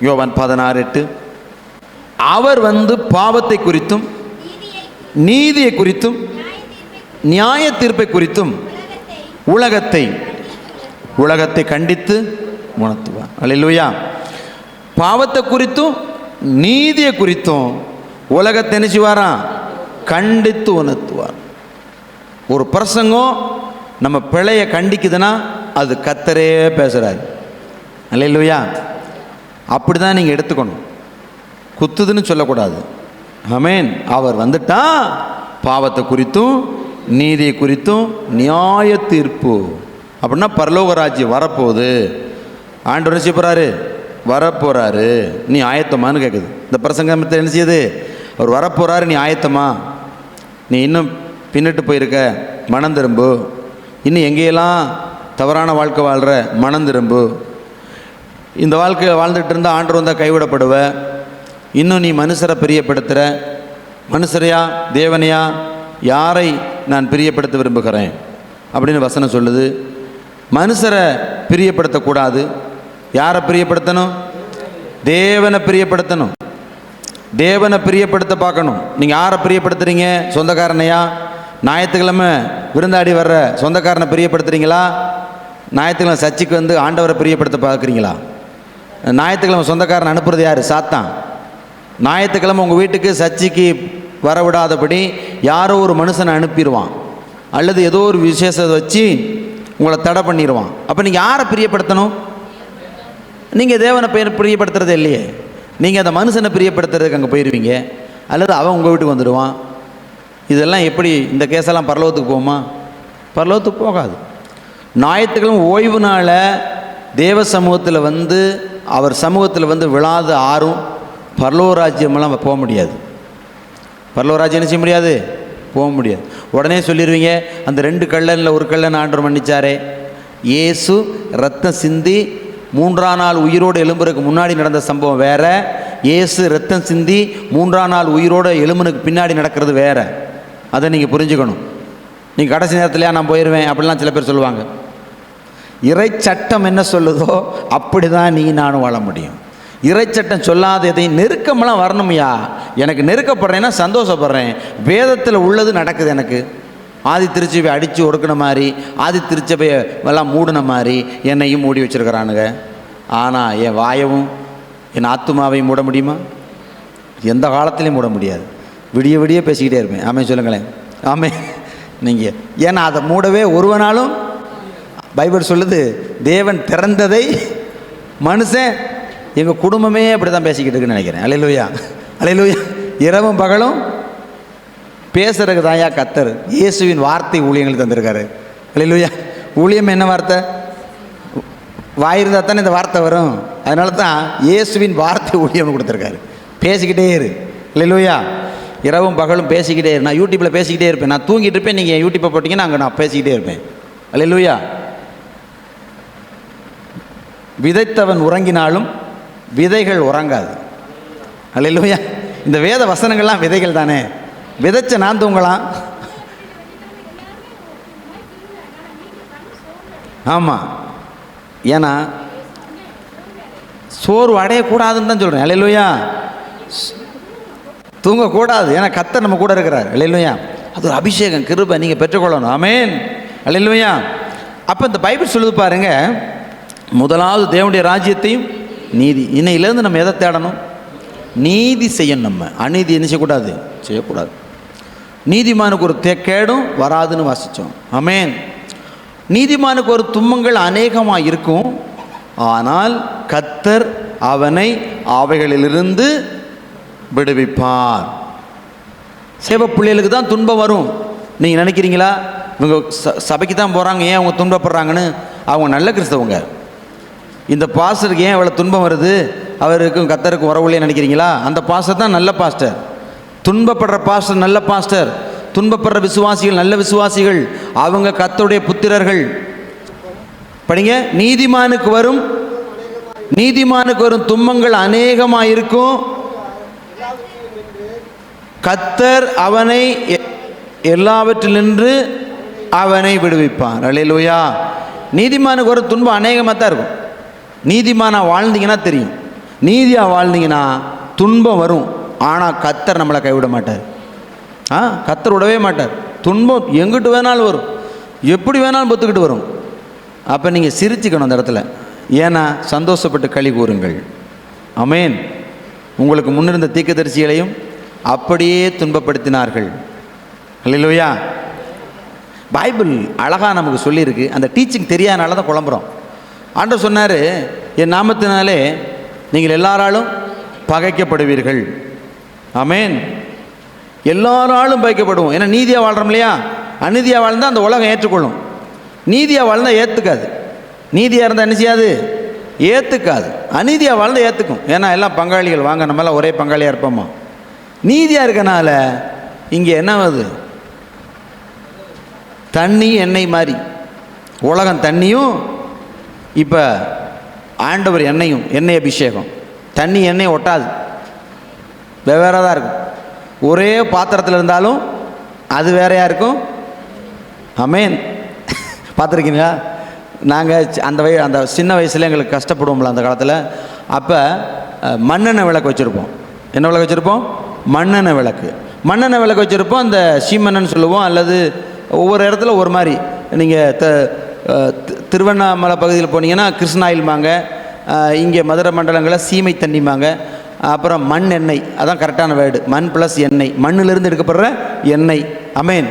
யோவான் 16:8. அவர் பாவத்தை குறித்தும் நீதியை குறித்தும் நியாய தீர்ப்பை குறித்தும் உலகத்தை கண்டித்து உணர்த்துவார். அல்லேலூயா. பாவத்தை குறித்தும் நீதியை குறித்தும் உலகத்தை என்ன செய்வாராம்? கண்டித்து உணர்த்துவார். ஒரு பிரசங்கம் நம்ம பிழையை கண்டிக்குதுன்னா அது கர்த்தரே பேசுகிறார். அல்லேலூயா. அப்படி தான் நீங்கள் எடுத்துக்கணும், குத்துதுன்னு சொல்லக்கூடாது. ஆமென். அவர் வந்துட்டா பாவத்தை குறித்தும் நீதியை குறித்தும் நியாய தீர்ப்பு. அப்படின்னா பரலோக ராஜ்யம் வரப்போகுது, ஆண்டவர் என்ன செய்ய போகிறாரு? வரப்போகிறாரு, நீ ஆயத்தமானு கேட்குது இந்த பிரசங்கத்தை. என்ன செய்யுது? அவர் வரப்போகிறாரு, நீ ஆயத்தமா? நீ இன்னும் பின்னிட்டு போயிருக்க, மனம் திரும்பு. இன்னும் எங்கேயெல்லாம் தவறான வாழ்க்கை வாழ்கிற, மனம் திரும்பு. இந்த வாழ்க்கையை வாழ்ந்துட்டு இருந்தால் ஆண்டவர் வந்தால் கைவிடப்படுவ. இன்னும் நீ மனுஷரை பிரியப்படுத்துகிற, மனுஷரையா தேவனையா யாரை நான் பிரியப்படுத்த விரும்புகிறேன் அப்படின்னு வசனம் சொல்லுது. மனுஷரை பிரியப்படுத்தக்கூடாது. யாரை பிரியப்படுத்தணும்? தேவனை பிரியப்படுத்தணும். தேவனை பிரியப்படுத்த பார்க்கணும். நீங்கள் யாரை பிரியப்படுத்துகிறீங்க? சொந்தக்காரனையா? ஞாயிற்றுக்கிழமை விருந்தாடி வர்ற சொந்தக்காரனை பிரியப்படுத்துகிறீங்களா? ஞாயிற்றுக்கிழமை சர்ச்சுக்கு ஆண்டவரை பிரியப்படுத்த பார்க்குறீங்களா? ஞாயிற்றுக்கிழமை சொந்தக்காரனை அனுப்புறது யார்? சாத்தான். ஞாயிற்றுக்கிழமை உங்கள் வீட்டுக்கு சர்ச்சுக்கு வரவிடாதபடி யாரோ ஒரு மனுஷனை அனுப்பிடுவான், அல்லது ஏதோ ஒரு விசேஷத்தை வச்சு உங்களை தடை பண்ணிடுவான். அப்போ நீங்கள் யாரை பிரியப்படுத்தணும்? நீங்கள் தேவனை பிரியப்படுத்துறது இல்லையே, நீங்கள் அந்த மனுஷனை பிரியப்படுத்துறதுக்கு அங்கே போயிடுவீங்க, அல்லது அவன் உங்கள் வீட்டுக்கு வந்துடுவான். இதெல்லாம் எப்படி? இந்த கேஸெல்லாம் பரலோகத்துக்கு போகுமா? பரலோகத்துக்கு போகாது. ஞாயிற்றுக்கிழமை ஓய்வு நாளை தேவ சமூகத்தில் அவர் சமூகத்தில் விழாத ஆறும் பரலோகராஜ்யமெல்லாம் போக முடியாது. பரலோகராஜ்யம் என்ன செய்ய முடியாது? போக முடியாது. உடனே சொல்லிடுவீங்க, அந்த 2 கள்ளனில் ஒரு கள்ளன் ஆண்டவர் மன்னிச்சாரே. இயேசு ரத்தம் சிந்தி 3ஆம் நாள் உயிரோடு எழும்புறதுக்கு முன்னாடி நடந்த சம்பவம் வேற, இயேசு ரத்தம் சிந்தி 3ஆம் நாள் உயிரோடு எழும்புனுக்கு பின்னாடி நடக்கிறது வேற. அதை நீங்கள் புரிஞ்சுக்கணும். நீங்கள் கடைசி நேரத்துலையா நான் போயிடுவேன் அப்படிலாம் சில பேர் சொல்லுவாங்க. இறை சட்டம் என்ன சொல்லுதோ அப்படி தான் நீ நானும் வாழ முடியும். இறைச்சட்டம் சொல்லாத எதையும் நெருக்கமெல்லாம் வரணுமையா? எனக்கு நெருக்கப்படுறேன்னா சந்தோஷப்படுறேன். வேதத்தில் உள்ளது நடக்குது எனக்கு. ஆதி திருச்சபை அடித்து ஒடுக்கின மாதிரி, ஆதி திருச்சபையை எல்லாம் மூடின மாதிரி என்னையும் மூடி வச்சுருக்கிறானுங்க. ஆனால் என் வாயவும் என் ஆத்துமாவையும் மூட முடியுமா? எந்த காலத்துலேயும் மூட முடியாது. விடிய விடிய பேசிக்கிட்டே இருப்பேன். ஆமே சொல்லுங்களேன். ஆமே. நீங்கள் ஏன்னா அதை மூடவே ஒருவனாலும், பைபிள் சொல்லுது, தேவன் திறந்ததை மனுஷன், எங்கள் குடும்பமே அப்படி தான் பேசிக்கிட்டு இருக்குன்னு நினைக்கிறேன். அல்லேலூயா. அல்லேலூயா. இரவும் பகலும் பேசுறதுக்கு தாயா கர்த்தர் இயேசுவின் வார்த்தை ஊழியங்களுக்கு தந்திருக்காரு. அல்லேலூயா. ஊழியம் என்ன வார்த்தை? வாயிருந்தால் தானே இந்த வார்த்தை வரும். அதனால தான் இயேசுவின் வார்த்தை ஊழியம்னு கொடுத்துருக்காரு. பேசிக்கிட்டே இரு. அல்லேலூயா. இரவும் பகலும் பேசிக்கிட்டே இரு. நான் யூடியூப்பில் பேசிக்கிட்டே இருப்பேன். நான் தூங்கிட்டு இருப்பேன், நீங்கள் யூடியூப்பை போட்டிங்கன்னா அங்கே நான் பேசிக்கிட்டே இருப்பேன். அல்லேலூயா. விதைத்தவன் உறங்கினாலும் விதைகள் உறங்காது. அல்லேலூயா. இந்த வேத வசனங்கள்லாம் விதைகள் தானே. விதைச்ச நான் தூங்கலாம். ஆமாம். ஏன்னா சோர்வு அடையக்கூடாதுன்னு தான் சொல்கிறேன். அல்லேலூயா. தூங்கக்கூடாது. ஏன்னா கர்த்தர் நம்ம கூட இருக்கிறார். அல்லேலூயா. அது ஒரு அபிஷேகம், கிருபை நீங்கள் பெற்றுக்கொள்ளணும். ஆமென். அல்லேலூயா. அப்போ இந்த பைபிள் சொல்லுது பாருங்க, முதலாவது தேவனுடைய ராஜ்யத்தையும் நீதி. இன்னையிலேருந்து நம்ம எதை தேடணும்? நீதி செய்யணும். நம்ம அநீதி என்ன செய்யக்கூடாது? செய்யக்கூடாது. நீதிமானுக்கு ஒரு கேடும் வராதுன்னு வாசித்தோம். ஆமென். நீதிமானுக்கு ஒரு துன்பங்கள் அநேகமாக இருக்கும், ஆனால் கர்த்தர் அவனை அவைகளிலிருந்து விடுவிப்பார். சேவ பிள்ளைகளுக்கு தான் துன்பம் வரும். நீங்கள் நினைக்கிறீங்களா இவங்க சபைக்கு தான் போகிறாங்க, ஏன் அவங்க துன்பப்படுறாங்கன்னு? அவங்க நல்ல கிறிஸ்தவங்க. இந்த பாஸ்டருக்கு ஏன் அவ்வளோ துன்பம் வருது, அவருக்கும் கர்த்தருக்கும் உறவுலையே நினைக்கிறீங்களா? அந்த பாஸ்டர் தான் நல்ல பாஸ்டர். துன்பப்படுற பாஸ்டர் நல்ல பாஸ்டர். துன்பப்படுற விசுவாசிகள் நல்ல விசுவாசிகள். அவங்க கர்த்தருடைய புத்திரர்கள். படிங்க. நீதிமானுக்கு வரும் துன்பங்கள் அநேகமாக இருக்கும், கர்த்தர் அவனை எல்லாவற்றிலிருந்து அவனை விடுவிப்பார். அல்லேலூயா. நீதிமானுக்கு ஒரு துன்பம் அநேகமாக தான் இருக்கும். நீதிமானா வாழ்ந்தீங்கன்னா தெரியும். நீதியாக வாழ்ந்தீங்கன்னா துன்பம் வரும், ஆனால் கர்த்தர் நம்மளை கைவிட மாட்டார். கர்த்தர் விடவே மாட்டார். துன்பம் எங்கிட்டு வேணாலும் வரும், எப்படி வேணாலும் பொத்துக்கிட்டு வரும். அப்போ நீங்கள் சிரிச்சுக்கணும் அந்த இடத்துல. ஏன்னா சந்தோஷப்பட்டு களி கூறுங்கள். ஆமென். உங்களுக்கு முன்னிருந்த தீர்க்கதரிசிகளையும் அப்படியே துன்பப்படுத்தினார்கள். அல்லேலூயா. பைபிள் அழகாக நமக்கு சொல்லியிருக்கு. அந்த டீச்சிங் தெரியாதனால தான் குழம்புறோம். ஆண்டவர் சொன்னார், என் நாமத்தினாலே நீங்கள் எல்லாராலும் பகைக்கப்படுவீர்கள். ஆமென். எல்லாராலும் பகைக்கப்படுவோம். ஏன்னா நீதியாக வாழ்கிறோம் இல்லையா? அநீதியாக வாழ்ந்தால் அந்த உலகம் ஏற்றுக்கொள்ளும். நீதியாக வாழ்ந்தால் ஏற்றுக்காது. நீதியாக இருந்தால் என்ன செய்யாது? ஏற்றுக்காது. அநீதியாக வாழ்ந்தால் ஏற்றுக்கும். ஏன்னா எல்லாம் பங்காளிகள், வாங்க நம்மளாம் ஒரே பங்காளியாக இருப்போமா. நீதியாக இருக்கனால இங்கே என்ன ஆகுது? தண்ணி எண்ணெய் மாதிரி. உலகம் தண்ணியும், இப்போ ஆண்டவர் எண்ணெயும், எண்ணெய் அபிஷேகம். தண்ணி எண்ணெய் ஒட்டாது, வெவ்வேறாக தான் இருக்கும். ஒரே பாத்திரத்தில் இருந்தாலும் அது வேறையாக இருக்கும். ஆமென். பார்த்துருக்கீங்களா? நாங்கள் அந்த சின்ன வயசில் எங்களுக்கு கஷ்டப்படுவோம்ல அந்த காலத்தில். அப்போ மண்ணெண்ணெய் விளக்கு வச்சுருப்போம். என்ன விளக்கு வச்சுருப்போம்? மண்ணெண்ணெய் விளக்கு. மண்ணெண்ணெய் விளக்கு வச்சுருப்போம். அந்த சீமண்ணன்னு சொல்லுவோம், அல்லது ஒவ்வொரு இடத்துல ஒரு மாதிரி. நீங்கள் திருவண்ணாமலை பகுதியில் போனீங்கன்னா கிருஷ்ணாயில்மாங்க, இங்கே மதுரை மண்டலங்களில் சீமை தண்ணிமாங்க. அப்புறம் மண் எண்ணெய், அதான் கரெக்டான வேர்டு. மண் ப்ளஸ் எண்ணெய், மண்ணிலிருந்து எடுக்கப்படுற எண்ணெய். ஆமென்.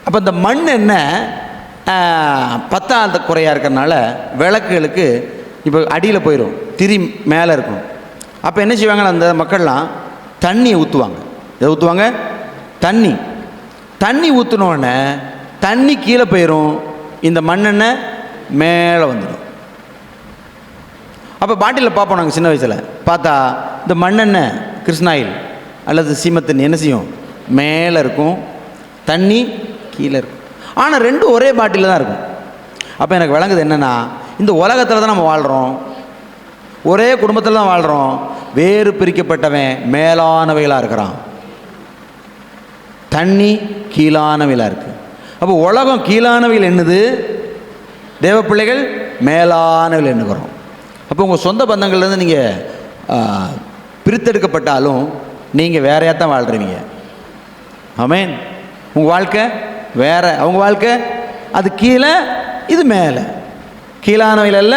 அப்போ இந்த மண் எண்ணெய் பத்தாத குறையாக இருக்கிறனால விளக்குகளுக்கு இப்போ அடியில் போயிடும், திரி மேலே இருக்கும். அப்போ என்ன செய்வாங்க, அந்த மக்கள்லாம் தண்ணியை ஊற்றுவாங்க. எதை ஊற்றுவாங்க? தண்ணி ஊற்றினோடனே தண்ணி கீழே போயிடும், இந்த மண்ணெண்ணெய் மேலே வந்துடும். அப்போ பாட்டிலில் பார்ப்போம் நாங்கள் சின்ன வயசில். பார்த்தா இந்த மண்ணெண்ணெய் கிருஷ்ணாயில் அல்லது சீமத்தண்ணி என்ன செய்யும்? மேலே இருக்கும், தண்ணி கீழே இருக்கும். ஆனால் ரெண்டும் ஒரே பாட்டிலில் தான் இருக்கும். அப்போ எனக்கு விளங்குது என்னென்னா, இந்த உலகத்தில் தான் நம்ம வாழ்கிறோம், ஒரே குடும்பத்தில் தான் வாழ்கிறோம். வேறு பிரிக்கப்பட்டவன் மேலானவைகளாக இருக்கிறான், தண்ணி கீழானவைகளாக இருக்குது. அப்போ உலகம் கீழானவைகள் என்னது, தேவ பிள்ளைகள் மேலானவைகள் எண்ணுகிறோம். அப்போ உங்கள் சொந்த பந்தங்கள்லேருந்து நீங்கள் பிரித்தெடுக்கப்பட்டாலும் நீங்கள் வேறையாக தான் வாழ்கிறீங்க. ஆமென். உங்கள் வாழ்க்கை வேற, அவங்க வாழ்க்கை அது கீழே, இது மேலே. கீழானவையில் அல்ல,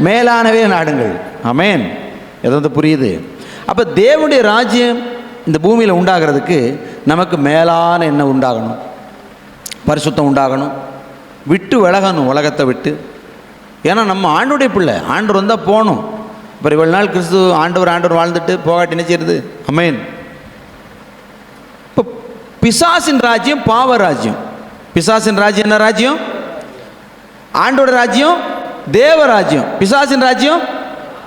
மேலானவே நாடுங்கள். ஆமென். எதாவது புரியுது? அப்போ தேவனுடைய ராஜ்யம் இந்த பூமியில் உண்டாகிறதுக்கு நமக்கு மேலான எண்ணம் உண்டாகணும், பரிசுத்தம் உண்டாகணும், விட்டு விலகணும் உலகத்தை விட்டு. ஏன்னா நம்ம ஆண்டோடைய பிள்ளை, ஆண்டவர் வந்தால் போகணும். இப்போ இவ்வளோ நாள் கிறிஸ்து ஆண்டவர் வாழ்ந்துட்டு போகாட்டி என்ன செய்யுது? ஆமென். இப்போ பிசாசின் ராஜ்யம் பாவ ராஜ்யம். பிசாசின் ராஜ்யம் என்ன ராஜ்யம்? ஆண்டோட ராஜ்யம் தேவ ராஜ்யம். பிசாசின் ராஜ்யம்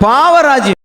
பாவ ராஜ்யம்.